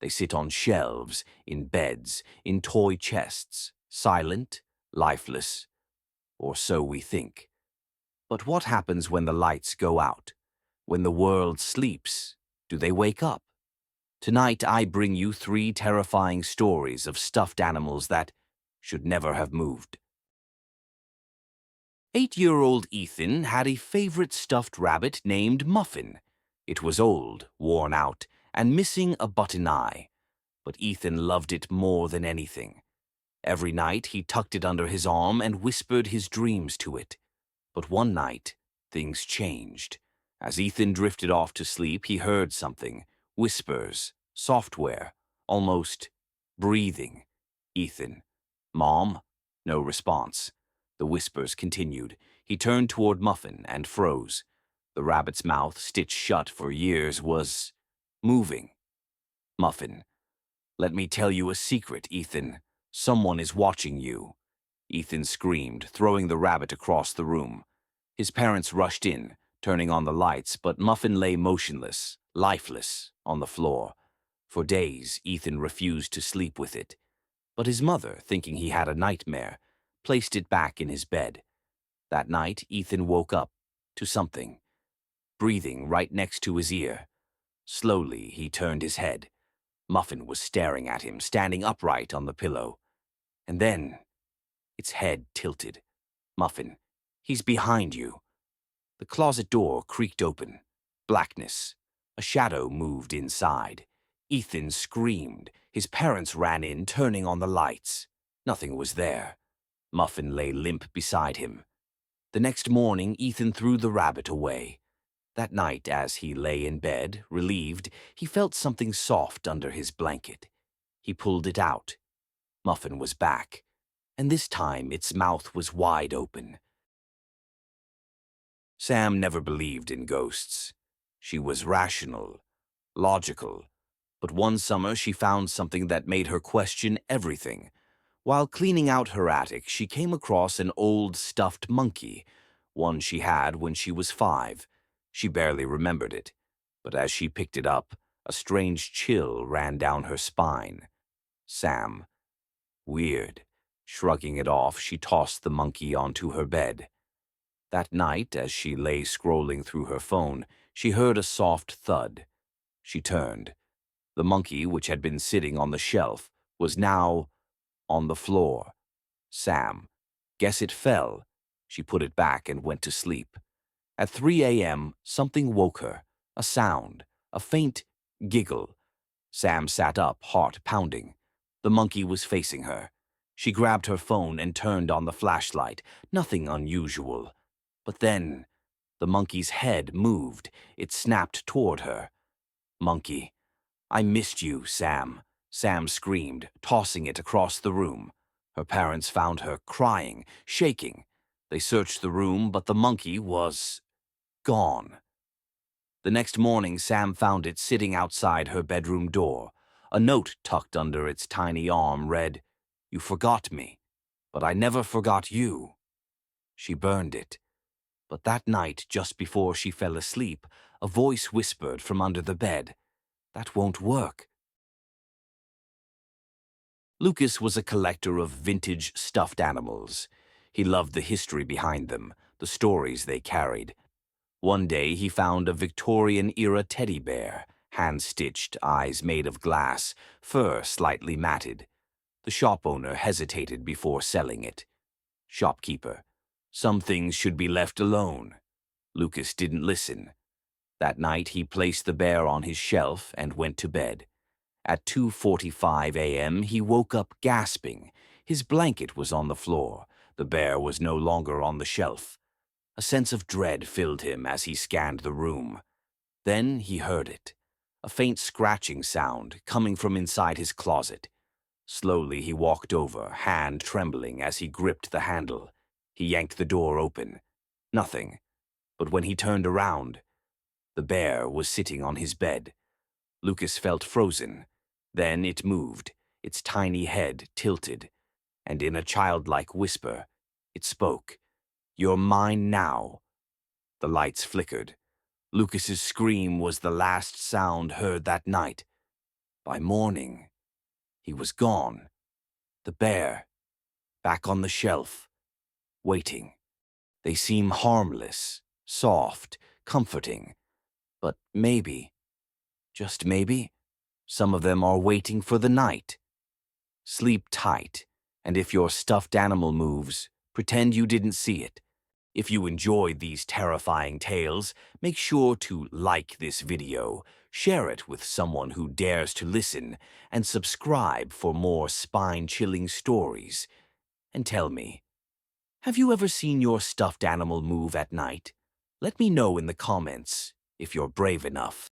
They sit on shelves, in beds, in toy chests, silent, lifeless, or so we think. But what happens when the lights go out? When the world sleeps, do they wake up? Tonight I bring you 3 terrifying stories of stuffed animals that should never have moved. 8-year-old Ethan had a favorite stuffed rabbit named Muffin. It was old, worn out, and missing a button eye. But Ethan loved it more than anything. Every night he tucked it under his arm and whispered his dreams to it. But one night, things changed. As Ethan drifted off to sleep, he heard something. Whispers, software, almost breathing. Ethan. Mom? No response. The whispers continued. He turned toward Muffin and froze. The rabbit's mouth, stitched shut for years, was moving. Muffin. Let me tell you a secret, Ethan. Someone is watching you. Ethan screamed, throwing the rabbit across the room. His parents rushed in, turning on the lights, but Muffin lay motionless, lifeless, on the floor. For days, Ethan refused to sleep with it. But his mother, thinking he had a nightmare, placed it back in his bed. That night, Ethan woke up to something, breathing right next to his ear. Slowly, he turned his head. Muffin was staring at him, standing upright on the pillow. And then, its head tilted. Muffin, he's behind you. The closet door creaked open. Blackness. A shadow moved inside. Ethan screamed. His parents ran in, turning on the lights. Nothing was there. Muffin lay limp beside him. The next morning, Ethan threw the rabbit away. That night, as he lay in bed, relieved, he felt something soft under his blanket. He pulled it out. Muffin was back, and this time its mouth was wide open. Sam never believed in ghosts. She was rational, logical, but one summer she found something that made her question everything. While cleaning out her attic, she came across an old stuffed monkey, one she had when she was 5. She barely remembered it, but as she picked it up, a strange chill ran down her spine. Sam. Weird. Shrugging it off, she tossed the monkey onto her bed. That night, as she lay scrolling through her phone, she heard a soft thud. She turned. The monkey, which had been sitting on the shelf, was now on the floor. Sam. Guess it fell. She put it back and went to sleep. At 3 a.m., something woke her. A sound. A faint giggle. Sam sat up, heart pounding. The monkey was facing her. She grabbed her phone and turned on the flashlight. Nothing unusual. But then, the monkey's head moved. It snapped toward her. Monkey. I missed you, Sam. Sam screamed, tossing it across the room. Her parents found her crying, shaking. They searched the room, but the monkey was gone. The next morning, Sam found it sitting outside her bedroom door. A note tucked under its tiny arm read, "You forgot me, but I never forgot you." She burned it. But that night, just before she fell asleep, a voice whispered from under the bed, "That won't work." Lucas was a collector of vintage stuffed animals. He loved the history behind them, the stories they carried. One day he found a Victorian-era teddy bear, hand-stitched, eyes made of glass, fur slightly matted. The shop owner hesitated before selling it. Shopkeeper. Some things should be left alone. Lucas didn't listen. That night he placed the bear on his shelf and went to bed. At 2:45 a.m. he woke up gasping. His blanket was on the floor. The bear was no longer on the shelf. A sense of dread filled him as he scanned the room. Then he heard it. A faint scratching sound coming from inside his closet. Slowly he walked over, hand trembling as he gripped the handle. He yanked the door open. Nothing. But when he turned around, the bear was sitting on his bed. Lucas felt frozen. Then it moved, its tiny head tilted, and in a childlike whisper, it spoke. "You're mine now." The lights flickered. Lucas's scream was the last sound heard that night. By morning, he was gone. The bear, back on the shelf, waiting. They seem harmless, soft, comforting, but maybe, just maybe, some of them are waiting for the night. Sleep tight, and if your stuffed animal moves, pretend you didn't see it. If you enjoyed these terrifying tales, make sure to like this video, share it with someone who dares to listen, and subscribe for more spine-chilling stories. And tell me, have you ever seen your stuffed animal move at night? Let me know in the comments if you're brave enough.